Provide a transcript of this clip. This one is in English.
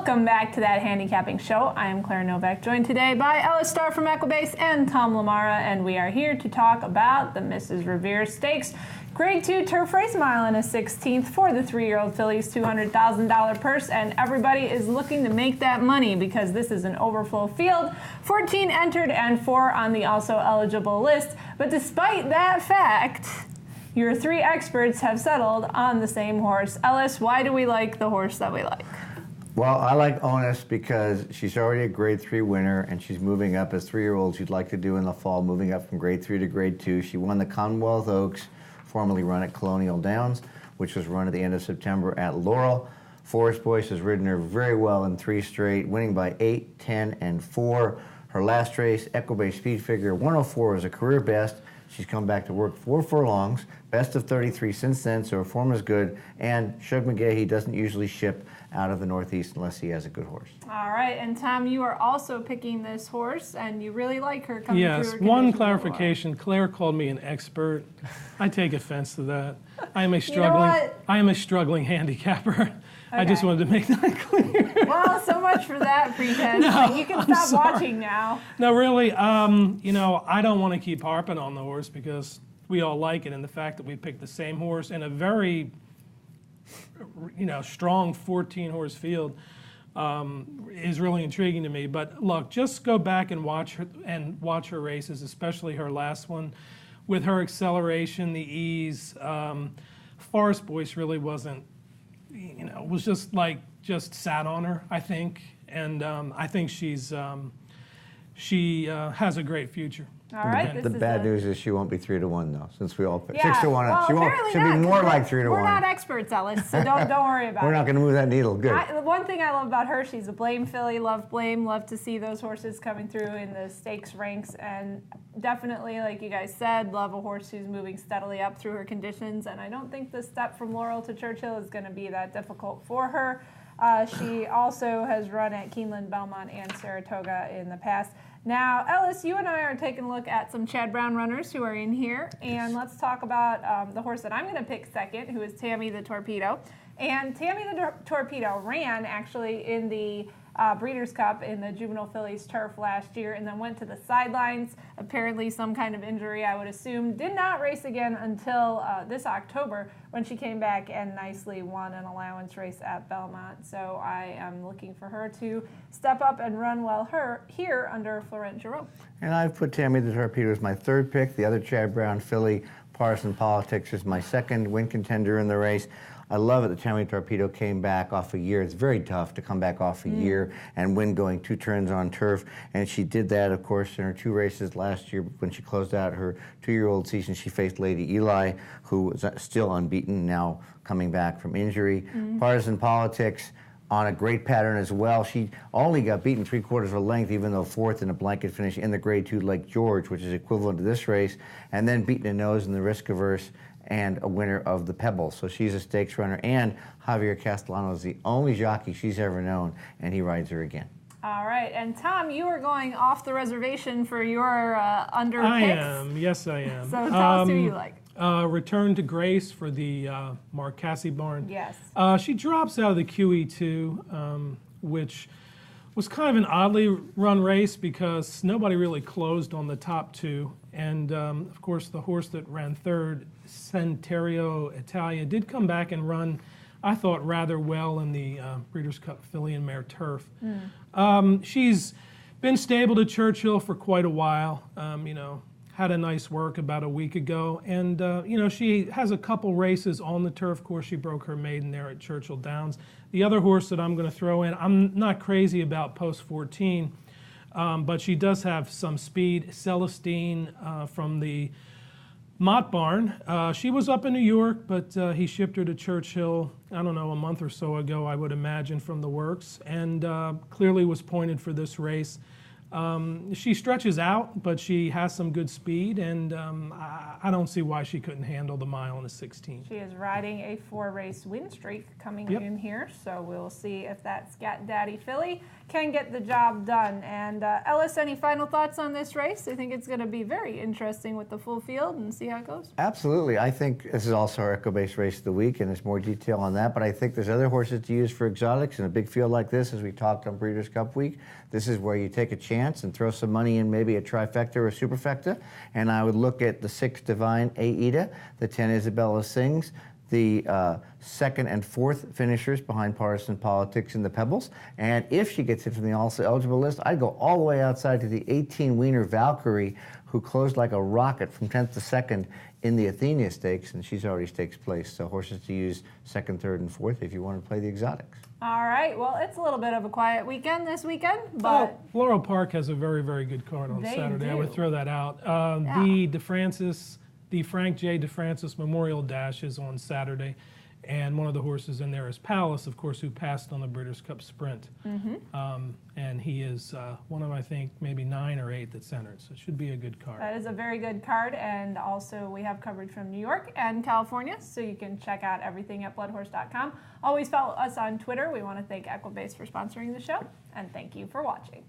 Welcome back to That Handicapping Show. I am Claire Novak, joined today by Ellis Starr from Equibase and Tom LaMarra, and we are here to talk about the Mrs. Revere Stakes Grade 2 Turf Race Mile and a 16th for the 3-year-old filly's $200,000 purse, and everybody is looking to make that money because this is an overflow field. 14 entered and 4 on the also eligible list, but despite that fact, your 3 experts have settled on the same horse. Ellis, why do we like the horse that we like? Well, I like Onus because she's already a Grade 3 winner, and she's moving up as 3-year-olds you'd like to do in the fall, moving up from Grade 3 to Grade 2. She won the Commonwealth Oaks, formerly run at Colonial Downs, which was run at the end of September at Laurel. Forest Boyce has ridden her very well in 3 straight, winning by 8, 10, and 4. Her last race, Equibase Speed Figure 104, is a career best. She's come back to work 4 furlongs, best of 33 since then, so her form is good. And Shug McGahee doesn't usually ship out of the Northeast unless he has a good horse. All right, and Tom, you are also picking this horse, and you really like her coming through her Yes, conditions. one clarification. Claire called me an expert. I take offense to that. I am a struggling handicapper. Okay. I just wanted to make that clear. Well, so much for that pretense. No, you can stop watching now. No, really, I don't want to keep harping on the horse because we all like it, and the fact that we picked the same horse in a very, strong 14-horse field is really intriguing to me. But look, just go back and watch her races, especially her last one, with her acceleration, the ease. Forest Boyce really wasn't. Was just sat on her, I think, and I think she has a great future. All right. The bad news is she won't be 3-1 though, since we all picked 6-1. Well, she'll be more like 3-1. We're not experts, Ellis, so don't worry about it. We're not going to move that needle. Good. The one thing I love about her, she's a blame filly. Love blame. Love to see those horses coming through in the stakes ranks, and definitely, like you guys said, love a horse who's moving steadily up through her conditions. And I don't think the step from Laurel to Churchill is going to be that difficult for her. She also has run at Keeneland, Belmont, and Saratoga in the past. Now, Ellis, you and I are taking a look at some Chad Brown runners who are in here, and let's talk about the horse that I'm going to pick second, who is Tammy the Torpedo. And Tammy the Torpedo ran actually in the Breeders' Cup in the Juvenile Fillies Turf last year, and then went to the sidelines. Apparently some kind of injury, I would assume. Did not race again until this October, when she came back and nicely won an allowance race at Belmont. So I am looking for her to step up and run well here under Florent Giroux. And I've put Tammy the Torpedo as my 3rd pick. The other Chad Brown filly, Partisan Politics, is my 2nd win contender in the race. I love it that Tammy Torpedo came back off a year. It's very tough to come back off a year and win going 2 turns on turf. And she did that, of course, in her 2 races last year. When she closed out her 2-year-old season, she faced Lady Eli, who was still unbeaten, now coming back from injury. Partisan Politics on a great pattern as well. She only got beaten 3/4 of a length, even though 4th in a blanket finish in the Grade 2 Lake George, which is equivalent to this race, and then beaten a nose in the risk-averse and a winner of the Pebble. So she's a stakes runner, and Javier Castellano is the only jockey she's ever known, and he rides her again. All right, and Tom, you are going off the reservation for your under picks. I am, yes I am. So tell us who you like. Return to Grace for the Marcassi barn. Yes. She drops out of the QE2, which was kind of an oddly run race because nobody really closed on the top 2. And, of course, the horse that ran 3rd, Centerio Italia, did come back and run, I thought, rather well in the Breeders' Cup Filly and Mare Turf. She's been stable to Churchill for quite a while, had a nice work about a week ago. And, she has a couple races on the turf course. She broke her maiden there at Churchill Downs. The other horse that I'm going to throw in, I'm not crazy about Post 14, but she does have some speed. Celestine from the Mott Barn. She was up in New York, but he shipped her to Churchill, I don't know, a month or so ago, I would imagine, from the works, and clearly was pointed for this race. She stretches out, but she has some good speed, and I don't see why she couldn't handle the mile in a 16. She is riding a 4-race win streak coming Yep. in here, so we'll see if that Scat Daddy filly can get the job done. And Ellis, any final thoughts on this race? I think it's going to be very interesting with the full field and see how it goes. Absolutely. I think this is also our Equibase race of the week, and there's more detail on that. But I think there's other horses to use for exotics in a big field like this, as we talked on Breeders' Cup week. This is where you take a chance and throw some money in maybe a trifecta or a superfecta. And I would look at the 6 Divine Aida, the 10 Isabella Sings, the 2nd and 4th finishers behind Partisan Politics in the Pebbles. And if she gets into the also eligible list, I'd go all the way outside to the 18 Wiener Valkyrie, who closed like a rocket from 10th to 2nd in the Athenia Stakes, and she's already stakes place. So horses to use 2nd, 3rd, and 4th if you want to play the exotics. All right, well, it's a little bit of a quiet weekend this weekend, but Floral Park has a very, very good card on They Saturday. I do. would throw that out. The Frank J. DeFrancis Memorial Dash is on Saturday, and one of the horses in there is Palace, of course, who passed on the Breeders' Cup Sprint. And he is one of, I think, maybe 9 or 8 that's entered, so it should be a good card. that is a very good card, and also we have coverage from New York and California, so you can check out everything at bloodhorse.com. Always follow us on Twitter. We want to thank Equibase for sponsoring the show, and thank you for watching.